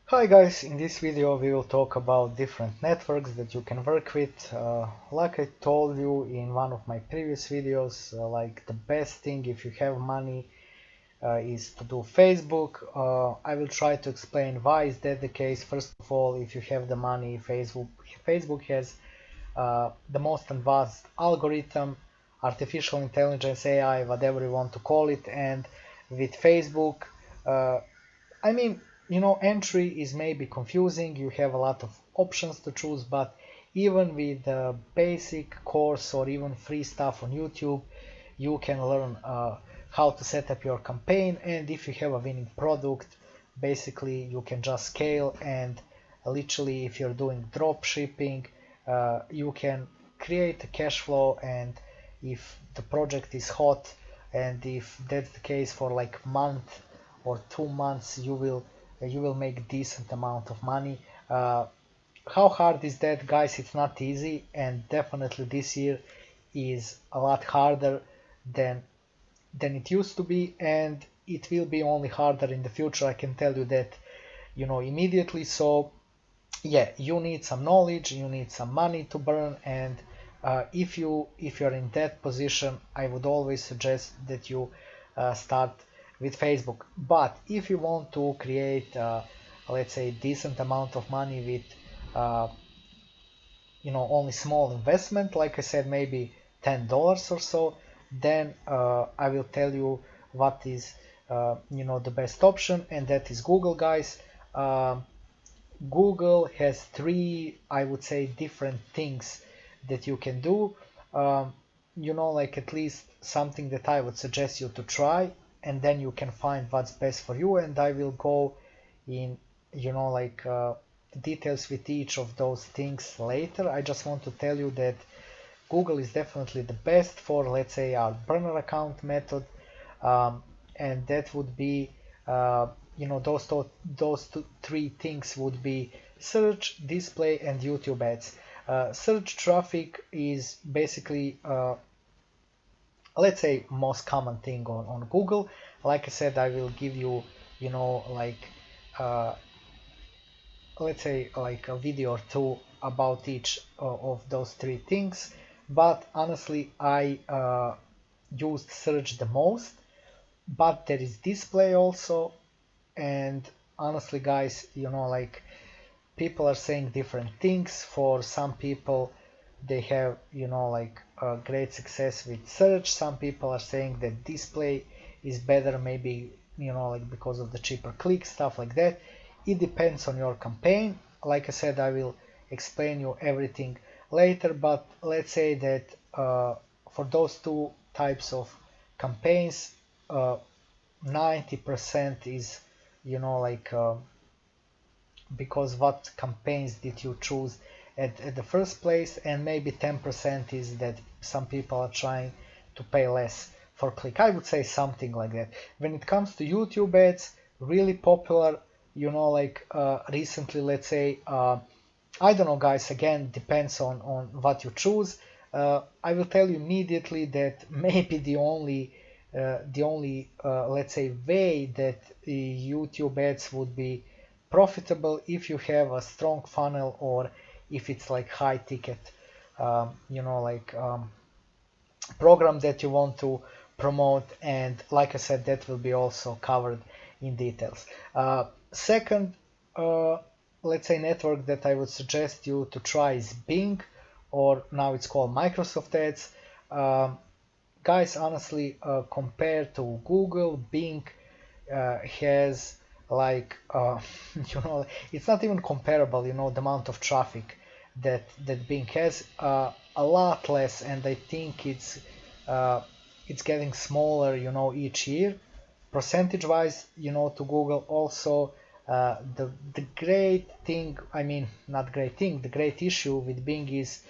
Hi guys, in this video we will talk about different networks that you can work with. Like I told you in one of my previous videos, like the best thing if you have money is to do Facebook. I will try to explain why is that the case. First of all, if you have the money, Facebook has the most advanced algorithm, artificial intelligence, AI, whatever you want to call it, and with Facebook, uh, I mean, entry is maybe confusing. You have a lot of options to choose, but even with the basic course or even free stuff on YouTube, you can learn how to set up your campaign. And if you have a winning product, basically you can just scale and literally, if you're doing drop shipping, you can create a cash flow. And if the project is hot, and if that's the case for like month or 2 months, you will make decent amount of money. How hard is that, guys? It's not easy, and definitely this year is a lot harder than it used to be, and it will be only harder in the future. I can tell you that, immediately. So yeah, you need some knowledge, you need some money to burn, and if you're in that position, I would always suggest that you start with Facebook. But if you want to create, let's say, decent amount of money with only small investment, like I said, maybe $10 or so, then I will tell you what is the best option, and that is Google, guys. Google has three, I would say, different things that you can do. Um, like at least something that I would suggest you to try, and then you can find what's best for you. And I will go in, details with each of those things later. I just want to tell you that Google is definitely the best for, let's say, our burner account method, and that would be, three things would be search, display, and YouTube ads. Search traffic is basically, let's say, most common thing on Google. Like I said, I will give you, uh, let's say, like a video or two about each of those three things. But honestly, I used search the most, but there is display also. And honestly, guys, people are saying different things. For some people, they have, great success with search. Some people are saying that display is better, maybe, because of the cheaper clicks, stuff like that. It depends on your campaign. Like I said, I will explain you everything later, but let's say that for those two types of campaigns, 90% is, you know, like, because what campaigns did you choose at the first place, and maybe 10% is that some people are trying to pay less for click. I would say something like that. When it comes to YouTube ads, really popular, recently, let's say, I don't know, guys, again, depends on what you choose. I will tell you immediately that maybe the only let's say, way that YouTube ads would be profitable if you have a strong funnel, or if it's like high ticket, program that you want to promote. And like I said, that will be also covered in details. Second, let's say, network that I would suggest you to try is Bing, or now it's called Microsoft Ads. Guys, honestly, compared to Google, Bing has, like, it's not even comparable. The amount of traffic that Bing has, a lot less, and I think it's getting smaller, each year, percentage wise, to Google. Also, the great thing, I mean, not great thing, the great issue with Bing is,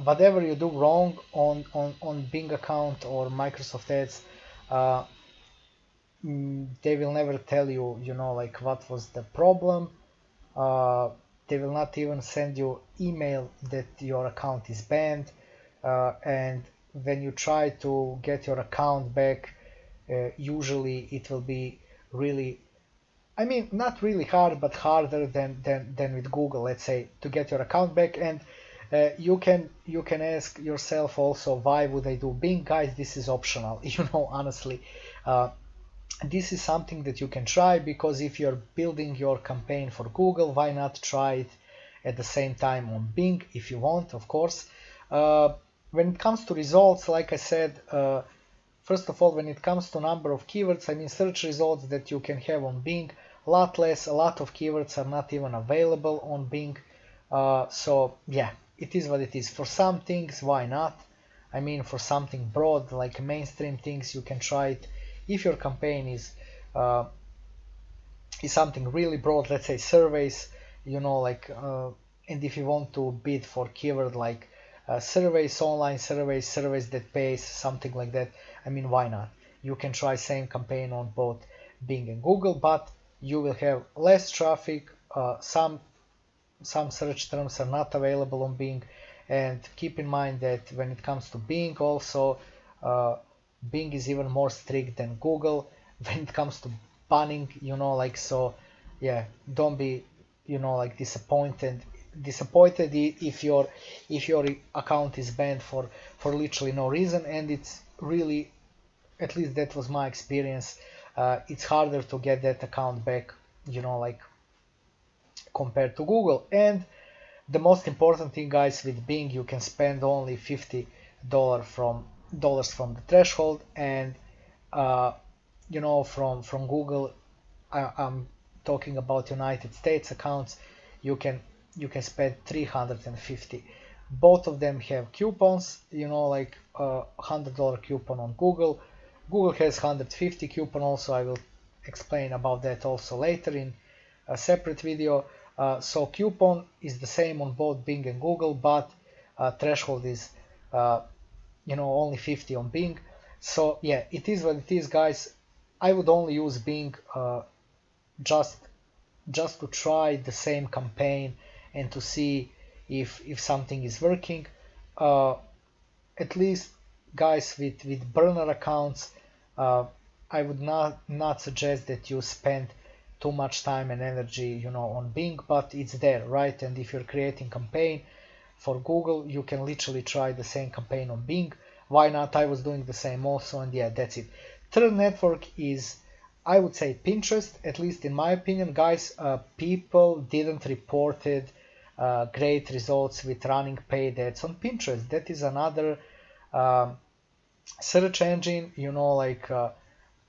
whatever you do wrong on Bing account or Microsoft Ads, uh, they will never tell you, like, what was the problem. Uh, they will not even send you email that your account is banned. And when you try to get your account back, usually it will be really I mean, not really hard, but harder than with Google, let's say, to get your account back. And you can ask yourself also, why would I do Bing? Guys, this is optional. Honestly, uh, this is something that you can try, because if you're building your campaign for Google, why not try it at the same time on Bing if you want, of course. When it comes to results, like I said, first of all, when it comes to number of keywords, I mean, search results that you can have on Bing, a lot less, a lot of keywords are not even available on Bing. So yeah, it is what it is. For some things, why not? I mean, for something broad, like mainstream things, you can try it. If your campaign uh, is something really broad, let's say surveys, and if you want to bid for keyword like surveys, online surveys, surveys that pays, something like that, I mean, why not? You can try same campaign on both Bing and Google, but you will have less traffic. Some search terms are not available on Bing, and keep in mind that when it comes to Bing also, uh, Bing is even more strict than Google when it comes to banning, so yeah, don't be, disappointed if your account is banned for literally no reason. And it's really, at least that was my experience, it's harder to get that account back, compared to Google. And the most important thing, guys, with Bing, you can spend only $50 from the threshold, and from Google, I'm talking about United States accounts, you can spend 350. Both of them have coupons, like $100 coupon on Google. Google has 150 coupon also. I will explain about that also later in a separate video. So coupon is the same on both Bing and Google, but threshold is only 50 on Bing. So yeah, it is what it is, guys. I would only use Bing just to try the same campaign and to see if something is working. At least, guys, with burner accounts, I would not suggest that you spend too much time and energy on Bing, but it's there, right? And if you're creating campaign for Google, you can literally try the same campaign on Bing. Why not? I was doing the same also, and yeah, that's it. Third network is, I would say, Pinterest. At least in my opinion, guys, people didn't reported great results with running paid ads on Pinterest. That is another search engine,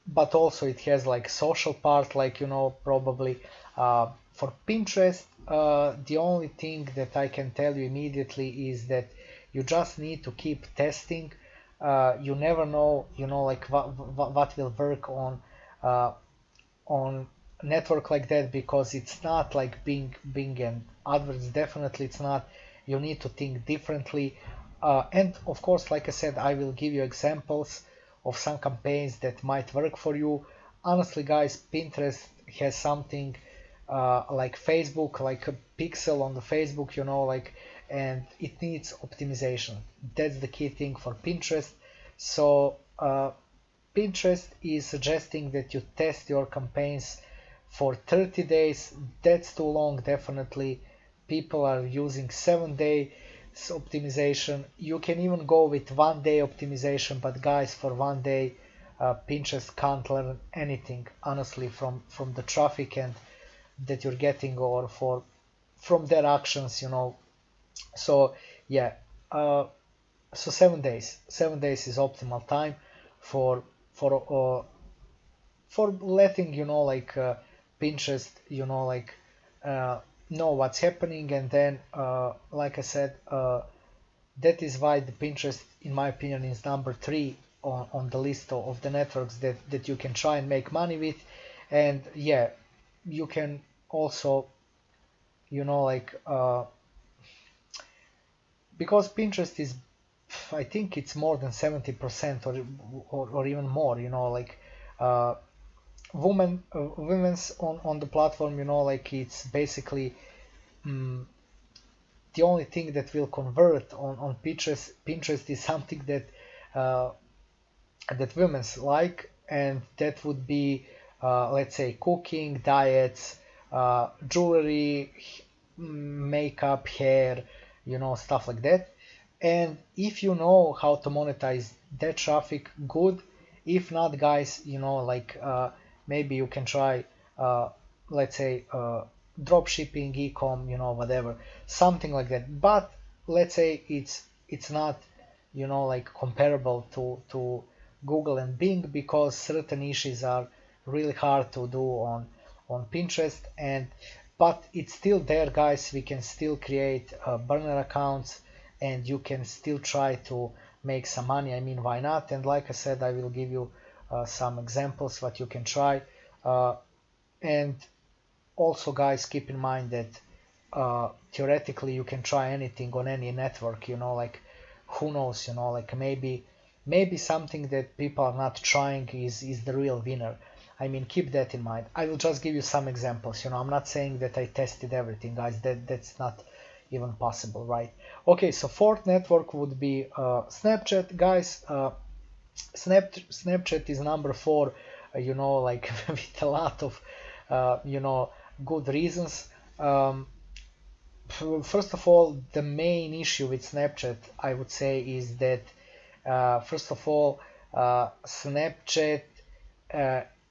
but also it has like social part, like probably for Pinterest. The only thing that I can tell you immediately is that you just need to keep testing. You never know, like what will work on network like that, because it's not like Bing and AdWords. Definitely it's not. You need to think differently. And of course, like I said, I will give you examples of some campaigns that might work for you. Honestly, guys, Pinterest has something like Facebook, like a pixel on the Facebook, and it needs optimization. That's the key thing for Pinterest. So Pinterest is suggesting that you test your campaigns for 30 days. That's too long, definitely. People are using 7-day optimization. You can even go with 1-day optimization, but guys, for 1 day, Pinterest can't learn anything, honestly, from the traffic and that you're getting, or from their actions, So yeah, so 7 days. 7 days is optimal time for letting Pinterest know what's happening. And then like I said, that is why the Pinterest, in my opinion, is number 3 on the list of the networks that you can try and make money with. And yeah, you can also because Pinterest is, I think it's more than 70% or even more, uh, women's on the platform, it's basically the only thing that will convert on Pinterest is something that women's like, and that would be let's say cooking, diets, jewelry, makeup, hair, stuff like that. And if you know how to monetize that traffic, good. If not, guys, like maybe you can try, let's say, drop shipping, e-com, whatever, something like that. But let's say it's not, like comparable to Google and Bing, because certain niches are really hard to do on Pinterest. And but it's still there, guys. We can still create burner accounts, and you can still try to make some money. I mean, why not? And like I said, I will give you some examples what you can try. And also, guys, keep in mind that theoretically you can try anything on any network. Like who knows? Like maybe something that people are not trying is the real winner. I mean, keep that in mind. I will just give you some examples. I'm not saying that I tested everything, guys. That's not even possible, right? Okay, so fourth network would be Snapchat, guys. Snapchat is number 4, like with a lot of, good reasons. First of all, the main issue with Snapchat, I would say, is that first of all, Snapchat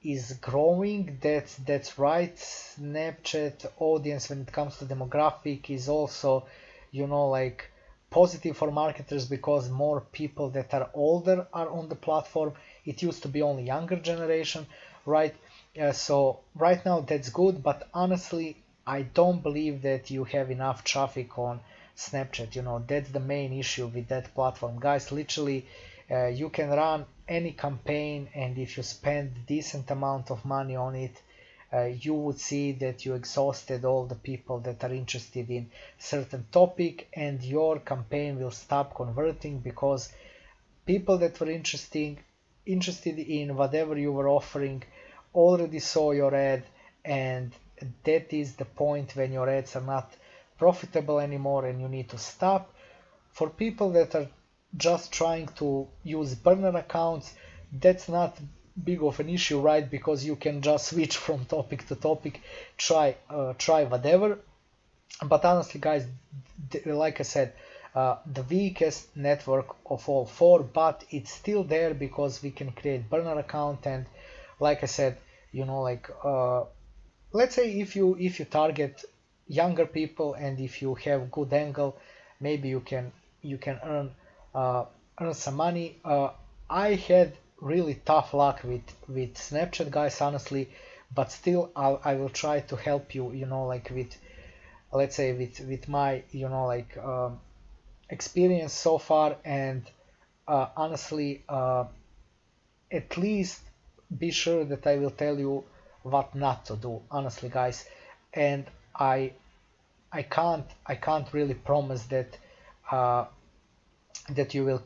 is growing. That's right. Snapchat audience, when it comes to demographic, is also, like positive for marketers, because more people that are older are on the platform. It used to be only younger generation, right? So right now that's good, but honestly, I don't believe that you have enough traffic on Snapchat. That's the main issue with that platform, guys. Literally, you can run any campaign, and if you spend decent amount of money on it, you would see that you exhausted all the people that are interested in certain topic, and your campaign will stop converting, because people that were interested in whatever you were offering already saw your ad, and that is the point when your ads are not profitable anymore and you need to stop. For people that are just trying to use burner accounts, that's not big of an issue, right? Because you can just switch from topic to topic, try whatever. But honestly, guys, like I said, the weakest network of all 4, but it's still there because we can create burner account. And like I said, like let's say if you target younger people, and if you have good angle, maybe you can earn some money. I had really tough luck with Snapchat, guys, honestly, but still I will try to help you, like with, let's say, with my, like experience so far. And honestly, at least be sure that I will tell you what not to do, honestly, guys. And I can't really promise that uh, that you will,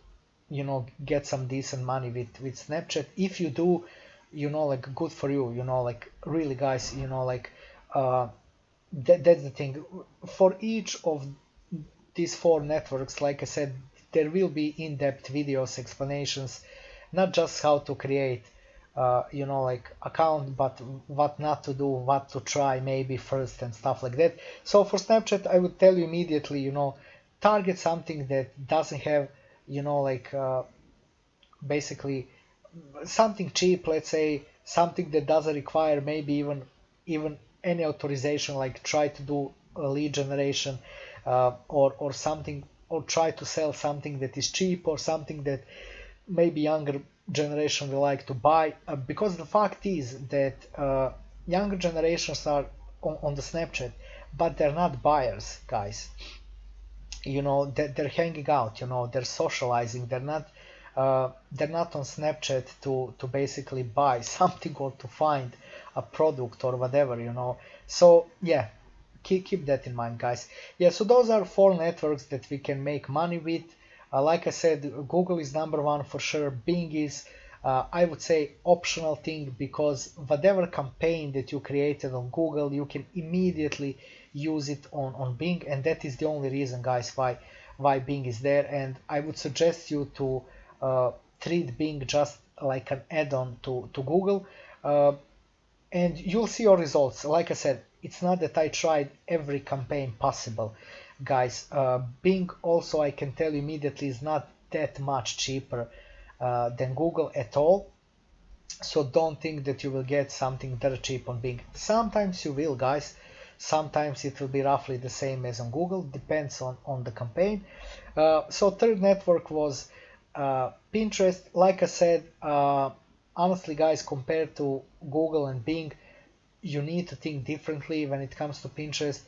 get some decent money with Snapchat. If you do, like good for you, like really, guys, like that's the thing. For each of these 4 networks, like I said, there will be in-depth videos, explanations, not just how to create like account, but what not to do, what to try maybe first, and stuff like that. So for Snapchat, I would tell you immediately, target something that doesn't have, like basically something cheap, let's say, something that doesn't require maybe even any authorization, like try to do a lead generation, or something, or try to sell something that is cheap, or something that maybe younger generation will like to buy, because the fact is that younger generations are on the Snapchat, but they're not buyers, guys. They're hanging out, they're socializing. They're not on Snapchat to basically buy something, or to find a product or whatever. So yeah, keep that in mind, guys. Yeah, so those are 4 networks that we can make money with. Like I said, Google is number 1 for sure. Bing is, I would say, optional thing, because whatever campaign that you created on Google, you can immediately use it on Bing, and that is the only reason, guys, why Bing is there. And I would suggest you to treat Bing just like an add-on to Google. and you'll see your results. Like I said, it's not that I tried every campaign possible, guys. Bing also, I can tell you immediately, is not that much cheaper than Google at all. So don't think that you will get something dirt cheap on Bing. Sometimes you will, guys. Sometimes it will be roughly the same as on Google, depends on the campaign. So third network was Pinterest. Like I said, honestly, guys, compared to Google and Bing, you need to think differently when it comes to Pinterest.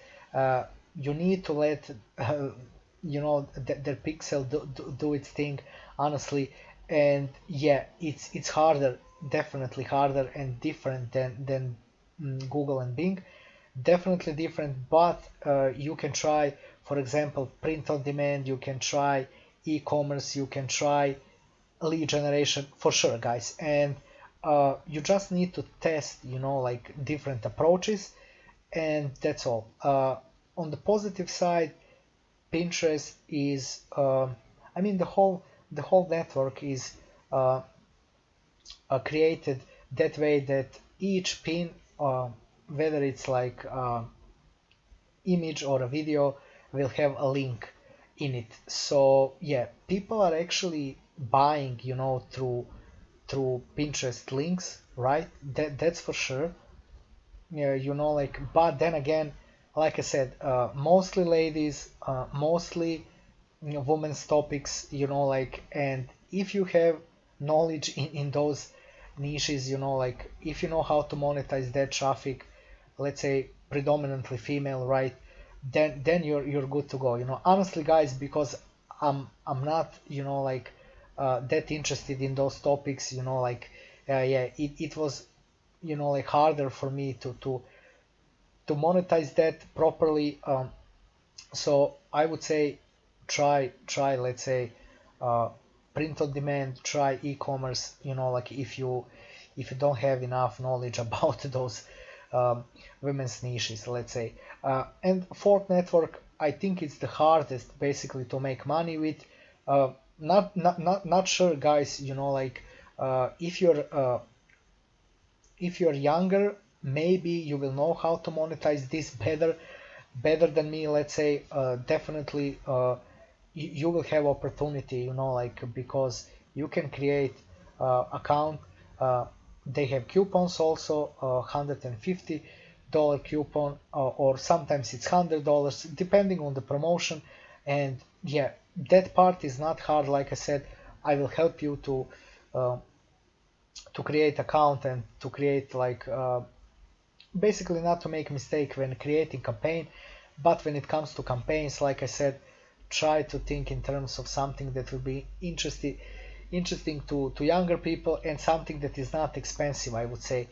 You need to let their pixel do its thing, honestly. And yeah, it's harder, definitely harder and different than Google and Bing. Definitely different, but you can try, for example, print on demand. You can try e-commerce. You can try lead generation for sure, guys. And you just need to test, like different approaches, and that's all. On the positive side, Pinterest is, I mean, the whole network is created that way that each pin, whether it's like image or a video, will have a link in it. So yeah, people are actually buying, through Pinterest links, right? That's for sure. Yeah, like, but then again, like I said, mostly ladies, mostly women's topics, like, and if you have knowledge in those niches, like, if you know how to monetize that traffic, let's say predominantly female, right? Then you're good to go. Honestly, guys, because I'm not, like, that interested in those topics, like, yeah, it was, like, harder for me to monetize that properly. So I would say try, let's say, uh, print on demand, try e-commerce, like, if you don't have enough knowledge about those um, women's niches, let's say. And fourth network, I think it's the hardest basically to make money with. Not sure, guys, like, if you're younger, maybe you will know how to monetize this better than me, let's say. Definitely, you will have opportunity, like, because you can create account. They have coupons also, $150 coupon, or sometimes it's $100 depending on the promotion. And yeah, that part is not hard. Like I said, I will help you uh, to create account and to create, like, basically not to make mistake when creating campaign. But when it comes to campaigns, like I said, try to think in terms of something that will be interesting to younger people, and something that is not expensive, I would say.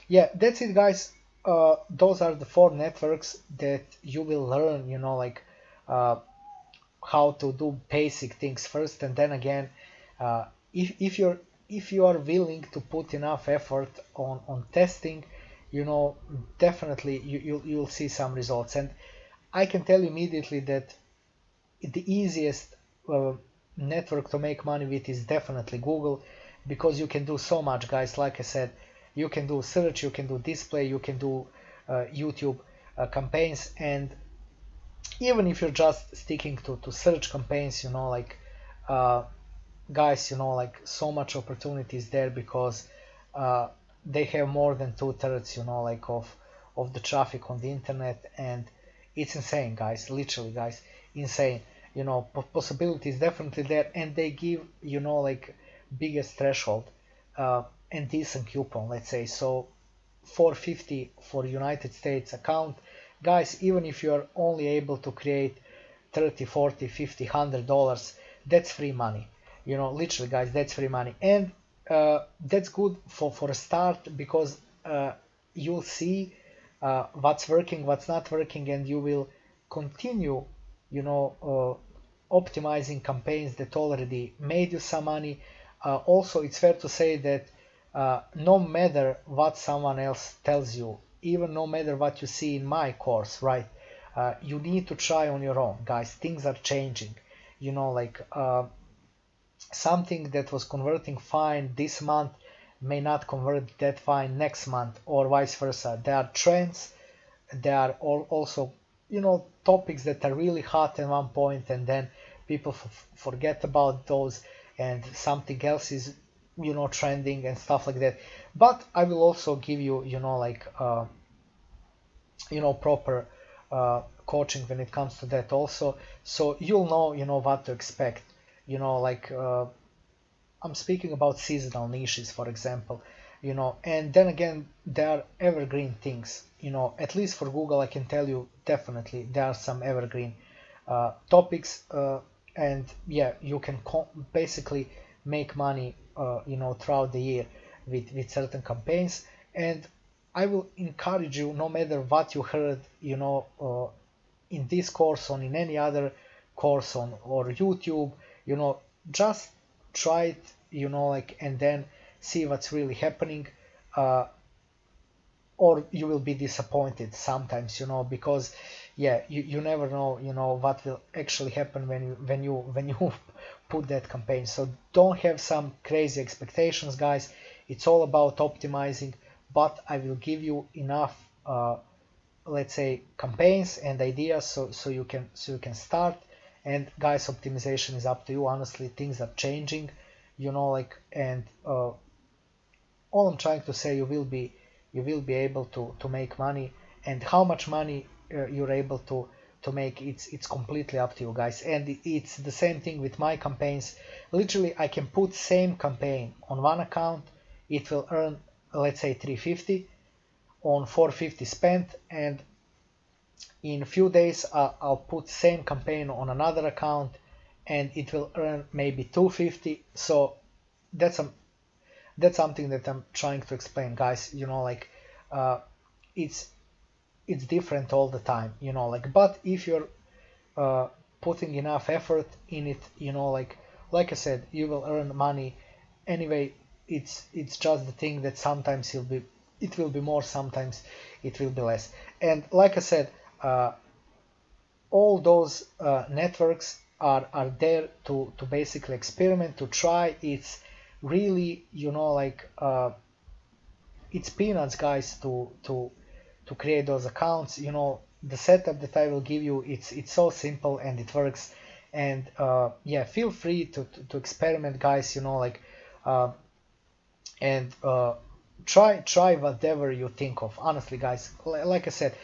Yeah, that's it, guys. Those are the four networks that you will learn, like, uh, how to do basic things first, and then again, uh, if you are willing to put enough effort on testing, definitely you'll see some results. And I can tell you immediately that the easiest uh, network to make money with is definitely Google, because you can do so much, guys. Like I said, you can do search, you can do display, you can do YouTube campaigns. And even if you're just sticking to search campaigns, like, uh, guys, like, so much opportunities there, because uh, they have more than 2/3, like, of the traffic on the internet. And it's insane, guys, literally, guys, insane. Possibilities definitely there, and they give, like, biggest threshold, and decent coupon, let's say. So 450 for United States account, guys, even if you're only able to create 30, 40, 50, $100, that's free money. Literally, guys, that's free money. And that's good for a start, because you'll see what's working, what's not working, and you will continue, optimizing campaigns that already made you some money. Also, it's fair to say that no matter what someone else tells you, even no matter what you see in my course, right? You need to try on your own, guys. Things are changing. Like, something that was converting fine this month may not convert that fine next month, or vice versa. There are trends, there are also, you know, topics that are really hot at one point, and then people forget about those, and something else is, you know, trending and stuff like that. But I will also give you, you know, like you know, proper coaching when it comes to that also, so you'll know, you know, what to expect. You know, like I'm speaking about seasonal niches, for example, you know, and then again, there are evergreen things, you know, at least for Google, I can tell you definitely there are some evergreen topics, and yeah, you can basically make money, you know, throughout the year with certain campaigns. And I will encourage you, no matter what you heard, you know, in this course or in any other course on or YouTube, you know, just try it, you know, like, and then see what's really happening, uh, or you will be disappointed sometimes, you know, because yeah, you never know, you know, what will actually happen when you put that campaign. So don't have some crazy expectations, guys. It's all about optimizing, but I will give you enough let's say campaigns and ideas, so you can start. And guys, optimization is up to you. Honestly, things are changing, you know, like, and all I'm trying to say, you will be able to make money, and how much money you're able to make, it's completely up to you, guys. And it's the same thing with my campaigns. Literally, I can put same campaign on one account, it will earn, let's say, 350 on 450 spent, and in a few days I'll put same campaign on another account and it will earn maybe 250. So that's a that's something that I'm trying to explain, guys. You know, like uh, it's it's different all the time, you know, like, but if you're putting enough effort in it, you know, like I said, you will earn money anyway. It's just the thing that sometimes it will be more, sometimes it will be less. And like I said, all those networks are there to basically experiment, to try. It's really, you know, like it's peanuts, guys, to create those accounts. You know, the setup that I will give you, it's so simple and it works. And yeah, feel free to experiment, guys, you know, like and try whatever you think of. Honestly, guys, like I said,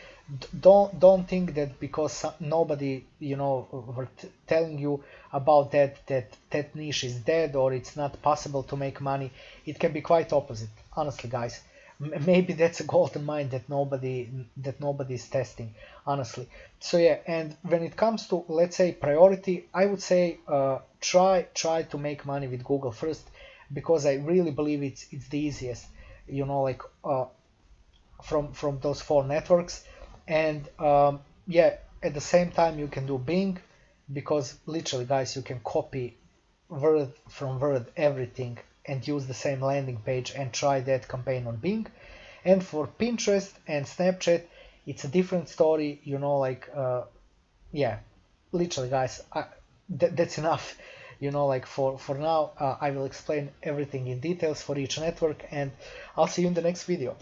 don't think that because nobody, you know, were telling you about that niche is dead or it's not possible to make money. It can be quite opposite, honestly, guys. Maybe that's a golden mine that nobody is testing, honestly. So yeah, and when it comes to, let's say, priority, I would say try to make money with Google first, because I really believe it's the easiest, you know, like from those four networks. And yeah, at the same time you can do Bing, because literally, guys, you can copy word from word everything and use the same landing page and try that campaign on Bing. And for Pinterest and Snapchat, it's a different story, you know, like yeah, literally, guys, that's enough, you know, like for now. I will explain everything in details for each network, and I'll see you in the next video.